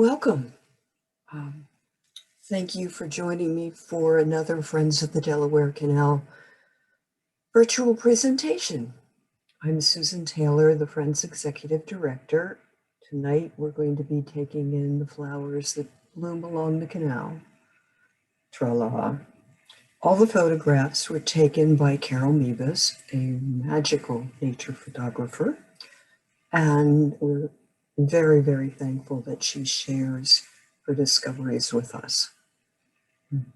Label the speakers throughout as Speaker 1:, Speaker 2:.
Speaker 1: Welcome. Um, Thank you for joining me for another Friends of the Delaware Canal virtual presentation. I'm Susan Taylor, the Friends Executive Director. Tonight we're going to be taking in the flowers that bloom along the canal. Tra-la. All the photographs were taken by Carol Mebus, a magical nature photographer, and we're very, very thankful that she shares her discoveries with us.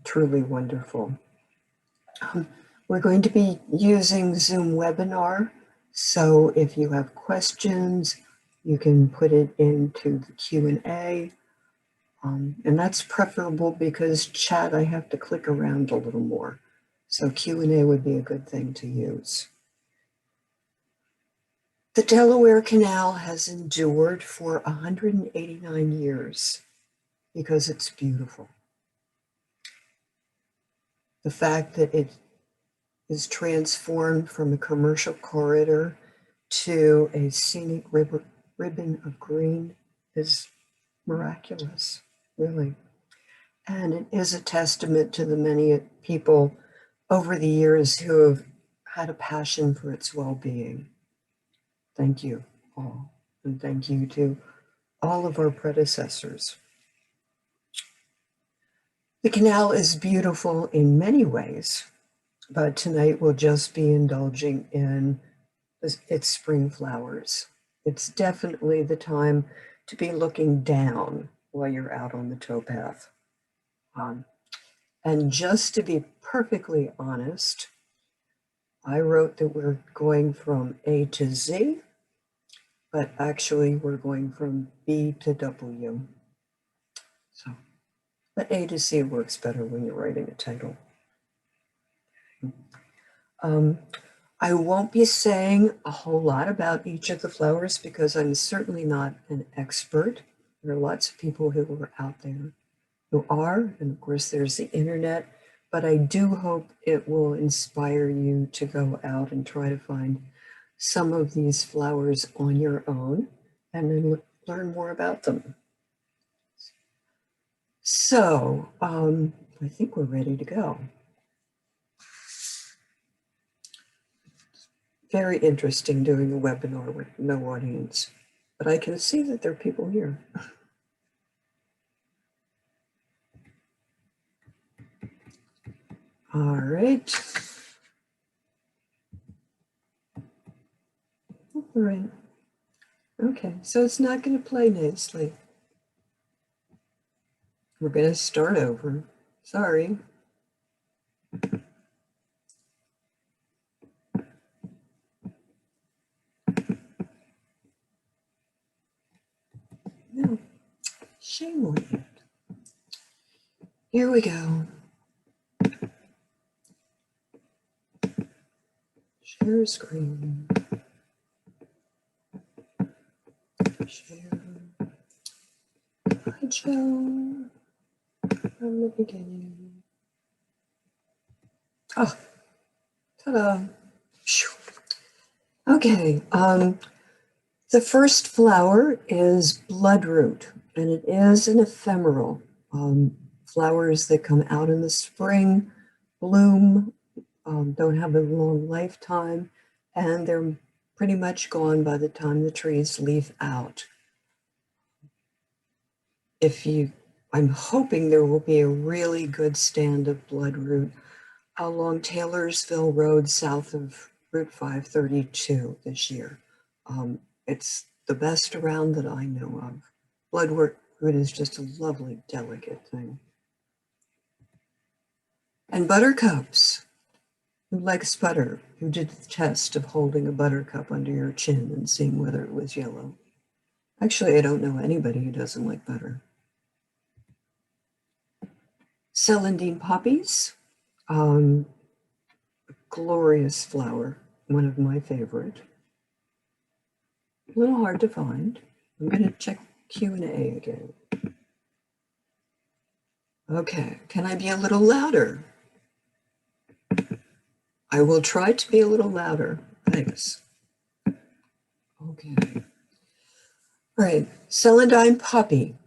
Speaker 1: Truly wonderful. We're going to be using Zoom webinar, so if you have questions, you can put it into the Q&A, and that's preferable because chat I have to click around a little more, so Q&A would be a good thing to use. The Delaware Canal has endured for 189 years because it's beautiful. The fact that it is transformed from a commercial corridor to a scenic ribbon of green is miraculous, really. And it is a testament to the many people over the years who have had a passion for its well-being. Thank you all, and thank you to all of our predecessors. The canal is beautiful in many ways, but tonight we'll just be indulging in its spring flowers. It's definitely the time to be looking down while you're out on the towpath. And just to be perfectly honest, I wrote that we're going from A to Z, but actually we're going from B to W. So, but A to C works better when you're writing a title. I won't be saying a whole lot about each of the flowers because I'm certainly not an expert. There are lots of people who are out there who are, and of course there's the internet, but I do hope it will inspire you to go out and try to find some of these flowers on your own and then learn more about them. So I think we're ready to go. Very interesting doing a webinar with no audience, but I can see that there are people here. All right. All right. Okay, so it's not going to play nicely. We're going to start over. Sorry. No, shame on you. Here we go. Share screen. Share. Slideshow from the beginning. Oh, ta-da. Okay, the first flower is bloodroot, and it is an ephemeral. Flowers that come out in the spring, bloom, don't have a long lifetime, and they're pretty much gone by the time the trees leaf out. I'm hoping there will be a really good stand of bloodroot along Taylorsville Road south of Route 532 this year. It's the best around that I know of. Bloodroot is just a lovely, delicate thing. And buttercups. Who likes butter? Who did the test of holding a buttercup under your chin and seeing whether it was yellow? Actually, I don't know anybody who doesn't like butter. Celandine poppies. Glorious flower, one of my favorite. A little hard to find. I'm going to check Q&A again. Okay, can I be a little louder? I will try to be a little louder. Thanks. Okay. All right, celandine poppy.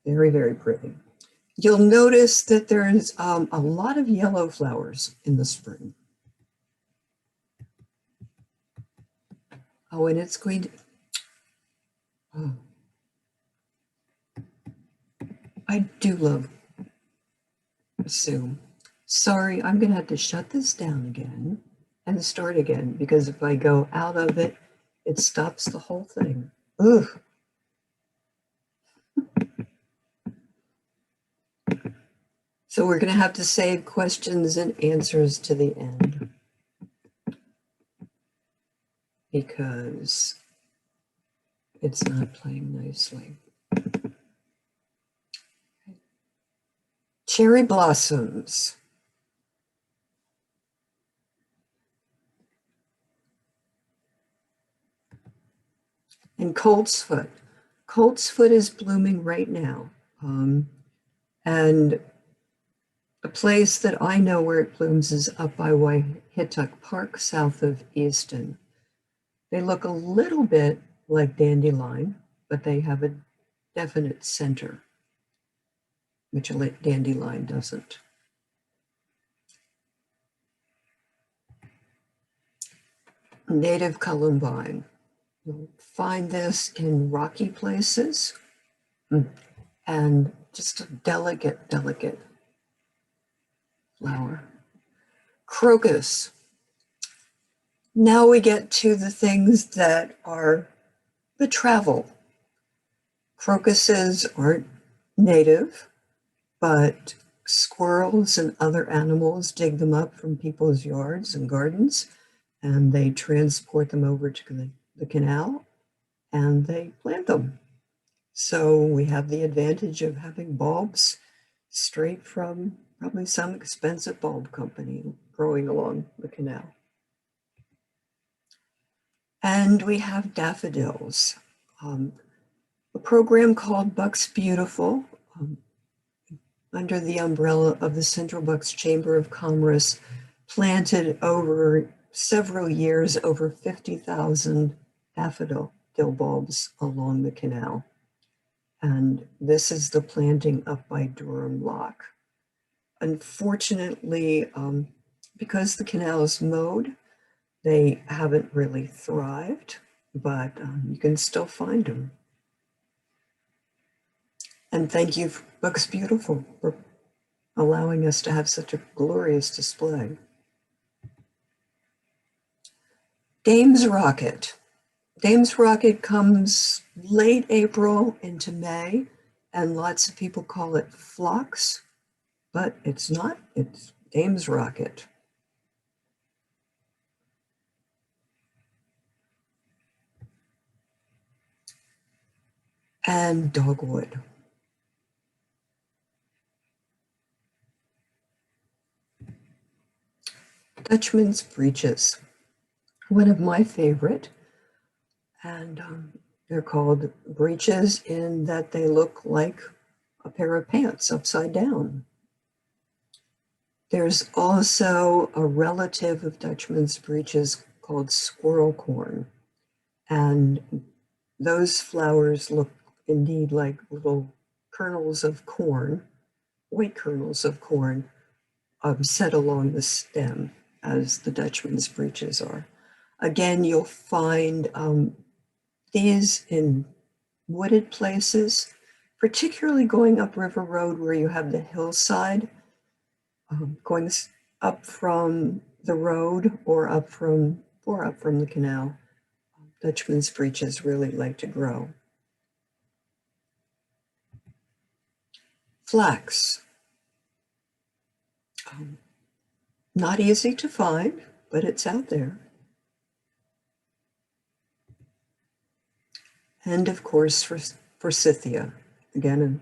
Speaker 1: Very, very pretty. You'll notice that there's a lot of yellow flowers in the spring. Oh, and it's going to, oh, I do love assume. Sorry, I'm going to have to shut this down again and start again because if I go out of it, it stops the whole thing. Ugh. So we're going to have to save questions and answers to the end because it's not playing nicely. Cherry blossoms. And coltsfoot. Coltsfoot is blooming right now. And a place that I know where it blooms is up by Wahituck Park, south of Easton. They look a little bit like dandelion, but they have a definite center, which a dandelion doesn't. Native columbine. You'll find this in rocky places and just a delicate, delicate flower. Crocus. Now we get to the things that are the travel. Crocuses aren't native, but squirrels and other animals dig them up from people's yards and gardens, and they transport them over to the canal, and they plant them. So we have the advantage of having bulbs straight from probably some expensive bulb company growing along the canal. And we have daffodils. A program called Bucks Beautiful, under the umbrella of the Central Bucks Chamber of Commerce, planted over several years over 50,000 daffodil bulbs along the canal. And this is the planting up by Durham Lock. Unfortunately, because the canal is mowed, they haven't really thrived, but you can still find them. And thank you, Bucks Beautiful, for allowing us to have such a glorious display. Dame's Rocket. Dame's Rocket comes late April into May, and lots of people call it phlox, but it's not, it's Dame's Rocket. And dogwood. Dutchman's breeches, one of my favorite, and they're called breeches in that they look like a pair of pants upside down. There's also a relative of Dutchman's breeches called squirrel corn, and those flowers look indeed like little kernels of corn, white kernels of corn, set along the stem as the Dutchman's breeches are. Again, you'll find these in wooded places, particularly going up River Road where you have the hillside, going up from the road or up from the canal. Dutchman's breeches really like to grow. Flax. Not easy to find, but it's out there. And of course, forsythia, again,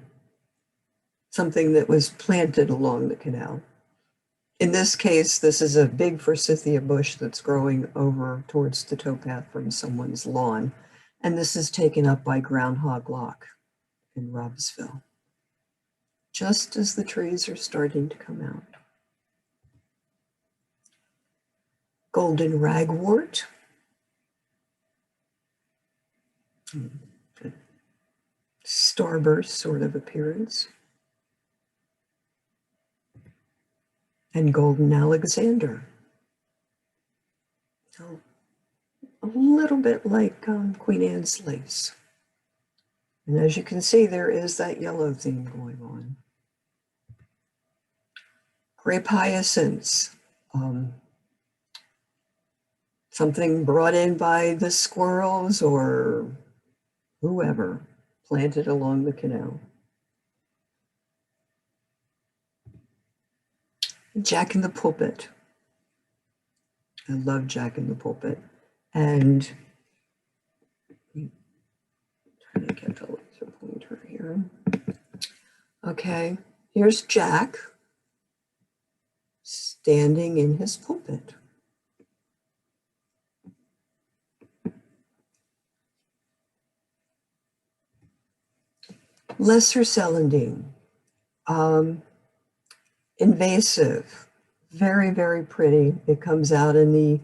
Speaker 1: something that was planted along the canal. In this case, this is a big forsythia bush that's growing over towards the towpath from someone's lawn. And this is taken up by Groundhog Lock in Robsville, just as the trees are starting to come out. Golden ragwort. starburst sort of appearance. And golden Alexander. So a little bit like Queen Anne's lace. And as you can see, there is that yellow theme going on. Grape hyacinths, something brought in by the squirrels or whoever planted along the canal. Jack in the Pulpit. I love Jack in the Pulpit. And trying to get the laser pointer here. Okay, here's Jack standing in his pulpit. Lesser celandine, invasive, very, very pretty. It comes out in the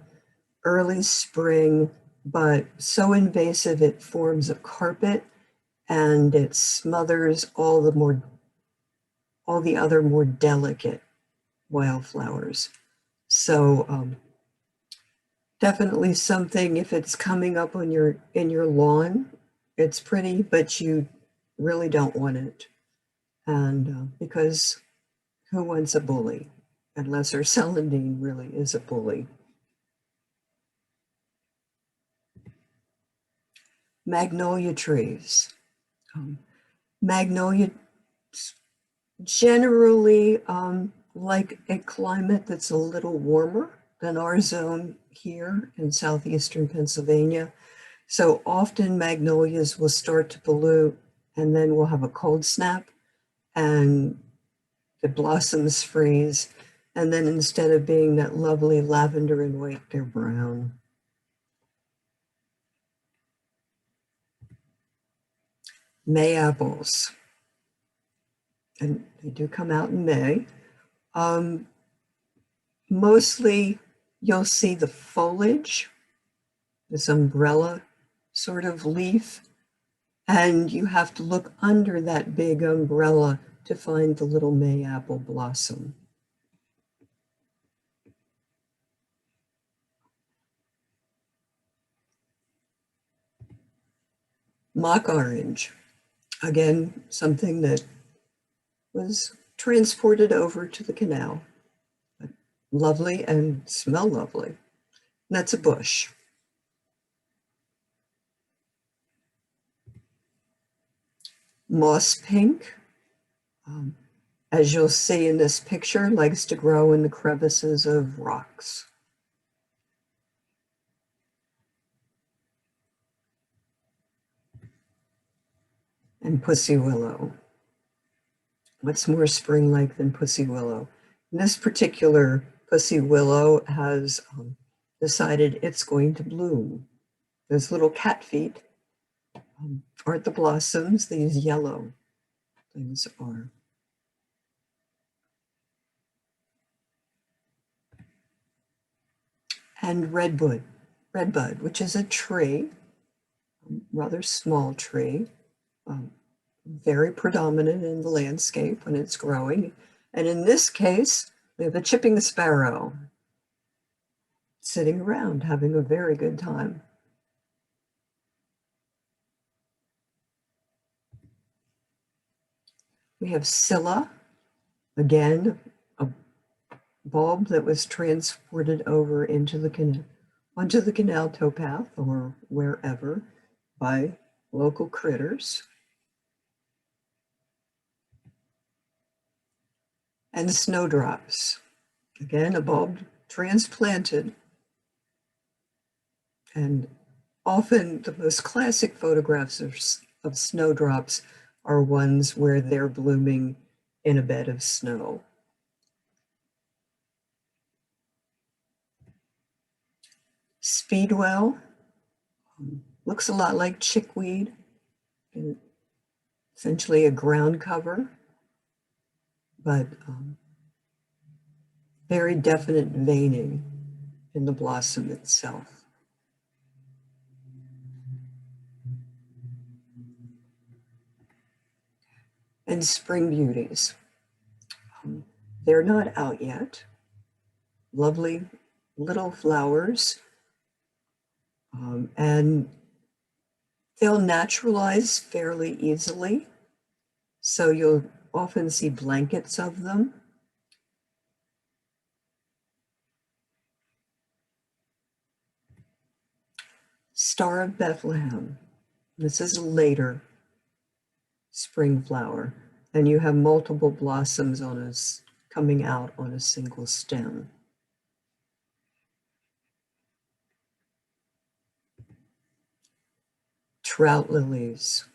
Speaker 1: early spring, but so invasive it forms a carpet and it smothers all the other more delicate wildflowers. So definitely something, if it's coming up on in your lawn, it's pretty, but you really don't want it. And because who wants a bully? And lesser celandine really is a bully. Magnolia trees. Magnolia generally like a climate that's a little warmer than our zone here in southeastern Pennsylvania. So often magnolias will start to bloom and then we'll have a cold snap and the blossoms freeze. And then instead of being that lovely lavender and white, they're brown. May apples. And they do come out in May. Mostly you'll see the foliage, this umbrella sort of leaf, and you have to look under that big umbrella to find the little mayapple blossom. Mock orange, again, something that was transported over to the canal. Lovely and smell lovely. And that's a bush. Moss pink, as you'll see in this picture, likes to grow in the crevices of rocks. And pussy willow. What's more spring-like than pussy willow? And this particular pussy willow has decided it's going to bloom. Those little cat feet aren't the blossoms, these yellow things are. And redbud, which is a tree, rather small tree, very predominant in the landscape when it's growing. And in this case, we have a chipping sparrow sitting around having a very good time. We have Scylla, again, a bulb that was transported over into the canal, onto the canal towpath or wherever by local critters. And snowdrops, again, a bulb transplanted. And often the most classic photographs of snowdrops are ones where they're blooming in a bed of snow. Speedwell looks a lot like chickweed, and essentially a ground cover, but very definite veining in the blossom itself. and spring beauties. They're not out yet. Lovely little flowers, and they'll naturalize fairly easily. So you'll often see blankets of them. Star of Bethlehem. This is a later spring flower, and you have multiple blossoms coming out on a single stem. Trout lilies.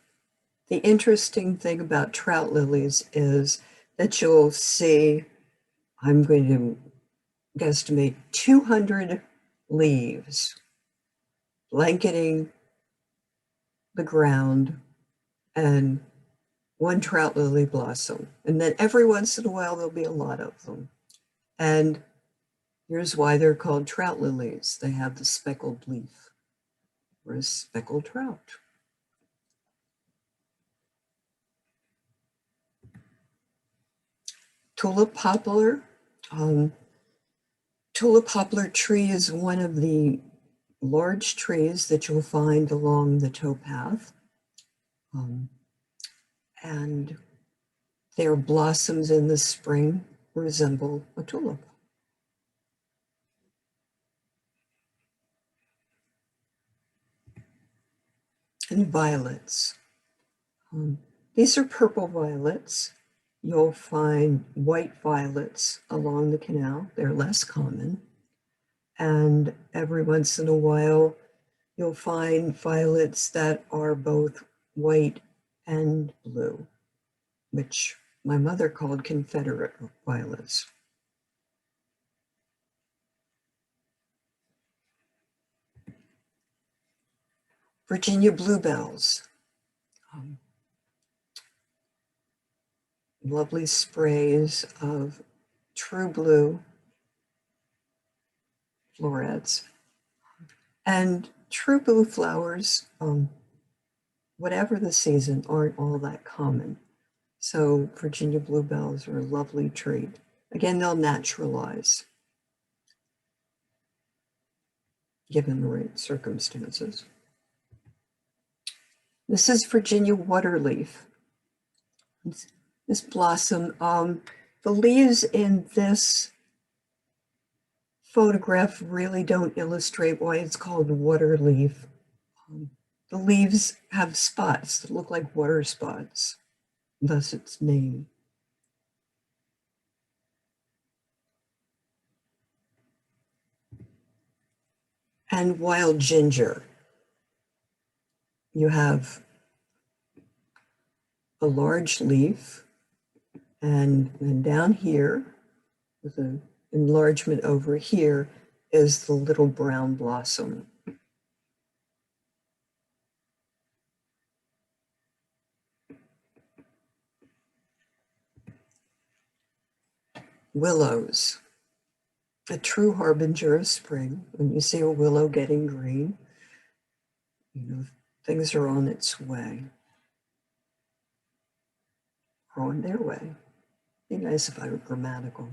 Speaker 1: The interesting thing about trout lilies is that you'll see, I'm going to guesstimate 200 leaves blanketing the ground and one trout lily blossom. And then every once in a while, there'll be a lot of them. And here's why they're called trout lilies. They have the speckled leaf, or a speckled trout. Tulip poplar. Tulip poplar tree is one of the large trees that you'll find along the towpath. And their blossoms in the spring resemble a tulip. And violets. These are purple violets. You'll find white violets along the canal. They're less common. And every once in a while, you'll find violets that are both white and blue, which my mother called Confederate violets. Virginia bluebells. Lovely sprays of true blue florets. And true blue flowers, whatever the season, aren't all that common. So Virginia bluebells are a lovely treat. Again, they'll naturalize given the right circumstances. This is Virginia waterleaf. This blossom, the leaves in this photograph really don't illustrate why it's called waterleaf. The leaves have spots that look like water spots, thus its name. And wild ginger. You have a large leaf, and then down here, with an enlargement over here, is the little brown blossom. Willows, a true harbinger of spring. When you see a willow getting green, you know things are on its way, or on their way. Be nice if I were grammatical.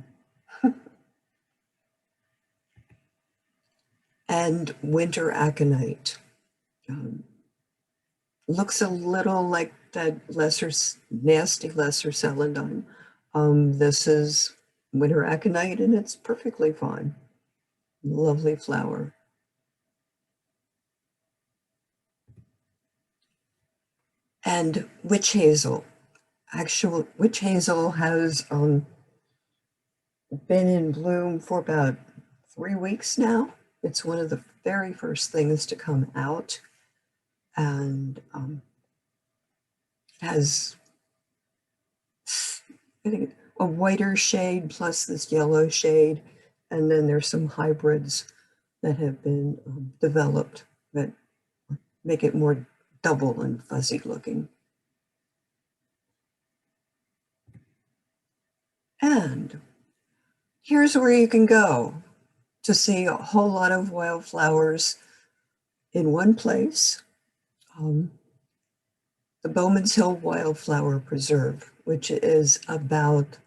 Speaker 1: And winter aconite. Looks a little like that nasty lesser celandine. This is winter aconite, and it's perfectly fine. Lovely flower. And witch hazel. Actual witch hazel has been in bloom for about 3 weeks now. It's one of the very first things to come out, and has, I think, a whiter shade plus this yellow shade, and then there's some hybrids that have been developed that make it more double and fuzzy looking. And here's where you can go to see a whole lot of wildflowers in one place. The Bowman's Hill Wildflower Preserve which is about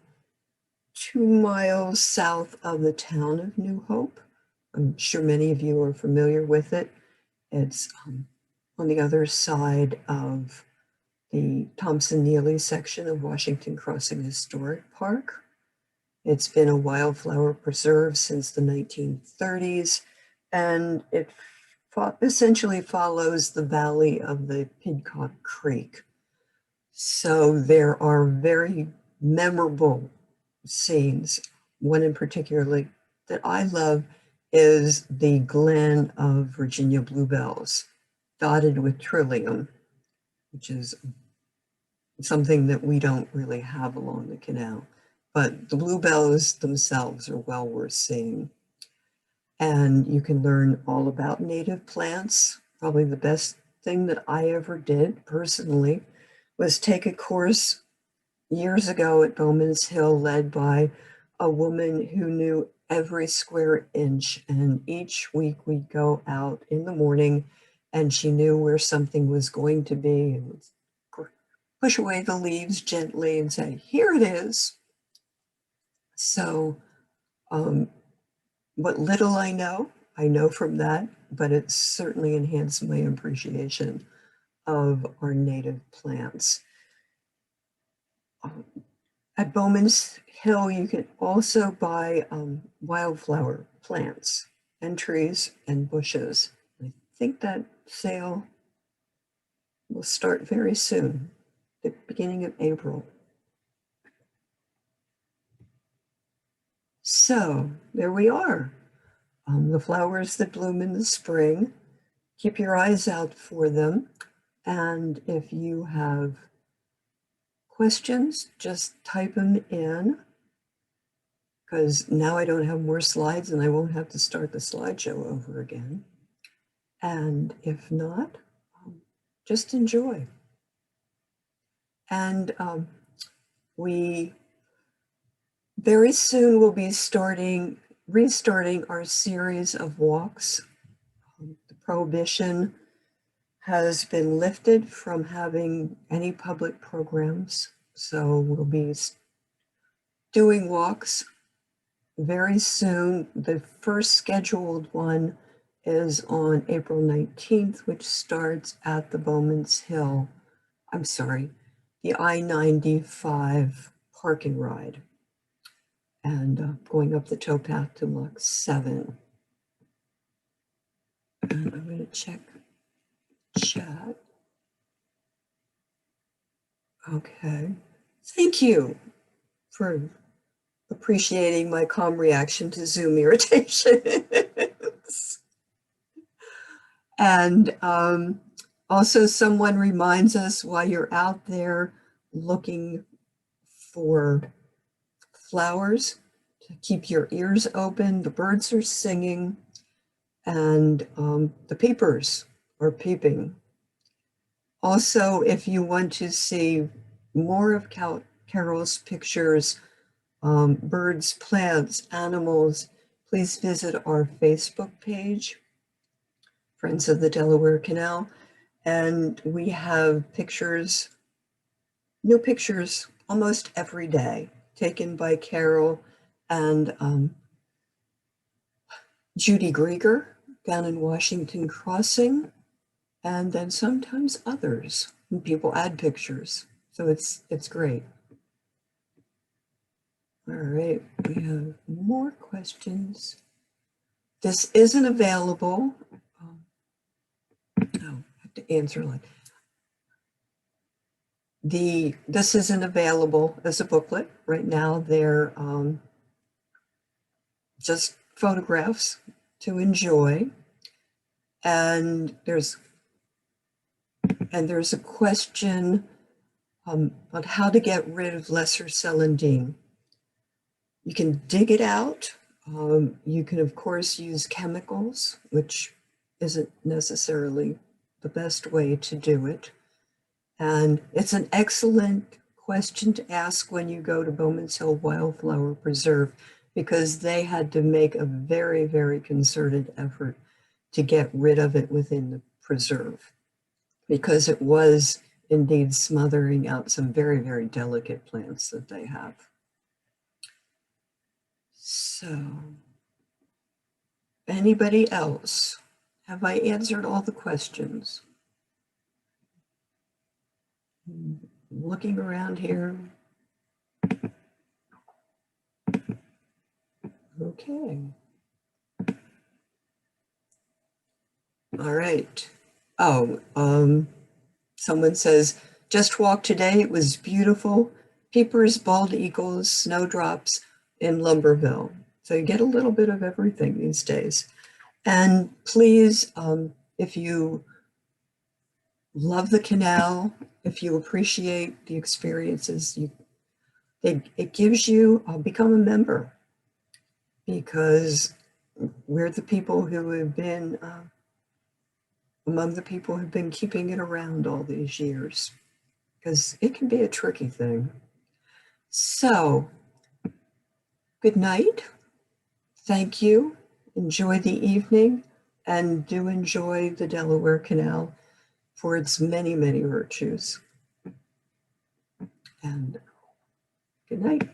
Speaker 1: 2 miles south of the town of New Hope. I'm sure many of you are familiar with it. It's on the other side of the Thompson-Neely section of Washington Crossing Historic Park. It's been a wildflower preserve since the 1930s, and it essentially follows the valley of the Pidcock Creek. So there are very memorable scenes. One in particular that I love is the glen of Virginia bluebells, dotted with trillium, which is something that we don't really have along the canal. But the bluebells themselves are well worth seeing. And you can learn all about native plants. Probably the best thing that I ever did personally was take a course years ago at Bowman's Hill led by a woman who knew every square inch. And each week we'd go out in the morning and she knew where something was going to be and would push away the leaves gently and say, here it is. So what little I know from that, but it's certainly enhanced my appreciation of our native plants. At Bowman's Hill, you can also buy wildflower plants and trees and bushes. I think that sale will start very soon, the beginning of April. So there we are. The flowers that bloom in the spring. Keep your eyes out for them. And if you have questions, just type them in, because now I don't have more slides and I won't have to start the slideshow over again. And if not, just enjoy. And we very soon will be restarting our series of walks. The prohibition has been lifted from having any public programs, so we'll be doing walks very soon. The first scheduled one is on April 19th, which starts at the Bowman's Hill, the I-95 parking ride, and going up the towpath to Lock 7. And I'm going to check chat. Okay. Thank you for appreciating my calm reaction to Zoom irritations. And also someone reminds us while you're out there looking for flowers to keep your ears open. The birds are singing and the peepers are peeping. Also, if you want to see more of Carol's pictures, birds, plants, animals, please visit our Facebook page, Friends of the Delaware Canal. And we have pictures, new pictures almost every day taken by Carol and Judy Grieger down in Washington Crossing, and then sometimes others. And people add pictures, so it's great. All right, we have more questions. This isn't available. I have to answer like this isn't available as a booklet right now. They're just photographs to enjoy, and there's a question on how to get rid of lesser celandine. You can dig it out. You can, of course, use chemicals, which isn't necessarily the best way to do it. And it's an excellent question to ask when you go to Bowman's Hill Wildflower Preserve, because they had to make a very, very concerted effort to get rid of it within the preserve, because it was indeed smothering out some very, very delicate plants that they have. So, anybody else? Have I answered all the questions? Looking around here. Okay. All right. Oh, someone says, just walked today. It was beautiful. Peepers, bald eagles, snowdrops in Lumberville. So you get a little bit of everything these days. And please, if you love the canal, if you appreciate the experiences it gives you, become a member, because we're the people who have been among the people who've been keeping it around all these years, because it can be a tricky thing. So, good night. Thank you. Enjoy the evening, and do enjoy the Delaware Canal for its many, many virtues. And good night.